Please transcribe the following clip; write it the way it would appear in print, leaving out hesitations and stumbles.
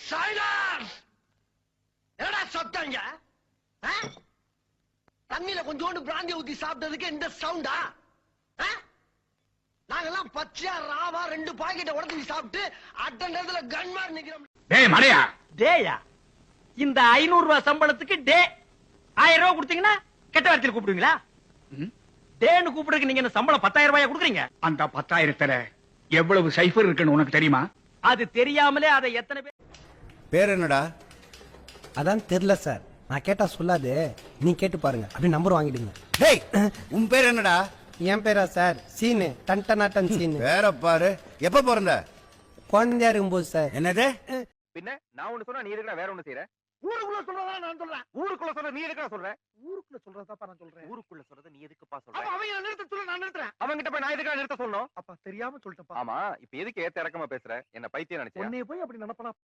Silence! என்னடா சத்தங்க? தண்ணியில கொஞ்சோண்டு பிராந்தி ஊத்தி சாப்பிட்டதுக்கு இந்த சவுண்டா? நாங்கெல்லாம் பச்சையா ராவா 2 பாக்கெட்டை உடச்சி சாப்பிட்டு அட்டண்டத்துல கன்மார் நிக்கிறோம். டேய் மடையா, டேயா? இந்த 500 ரூபாய் சம்பளத்துக்கு டே 1000 ரூபாய் கொடுத்தீங்கன்னா கெட்ட வார்த்தையில் கூப்பிடுவீங்களா? டேன்னு கூப்பிடுறதுக்கு நீங்க இந்த சம்பளம் 10,000 ரூபாய் கொடுக்குறீங்க. அந்த 10,000த்துல எவ்வளவு சைஃபர் இருக்குன்னு உனக்கு தெரியுமா? அது தெரியாமலே அதை எத்தனை பேர். பேர் என்னடா? அதான் தெரியல சார். நான் கேட்டா சொல்லாது, நீ கேட்டு பாருங்க. அப்படி நம்பர் வாங்கிடுங்க. டேய், உன் பேர் என்னடா? என் பேரா சார்? சீனு, டன்டனாட்டன் சீனு. பேர பாரு. எப்ப பிறந்த? குழந்தையா இருக்கும்போது சார். என்னது? பின்ன நான் ஒண்ணு சொன்னா நீ எதுக்குடா வேற ஒண்ணு செய்யற? ஊருக்குள்ள சொல்றதா நான் சொல்றேன். ஊருக்குள்ள சொல்ற நீ எதுக்குடா சொல்ற? ஊருக்குள்ள சொல்றதாப்பா நான் சொல்றேன். ஊருக்குள்ள சொல்றத நீ எதுக்குப்பா சொல்ற? அப்ப அவங்க நிறுத்த சொல்ல நான் நிறுத்துறேன். அவங்கிட்ட போய் நான் எதுக்குடா நிறுத்த சொல்லணும்? அப்பா தெரியாம சொல்லிட்டப்பா. ஆமா, இப்ப எதுக்கு ஏத்த இறக்கமா பேசுற? என்ன பைத்தியம் நினைச்சேன். உன்னை போய் அப்படி நினைப்பனா?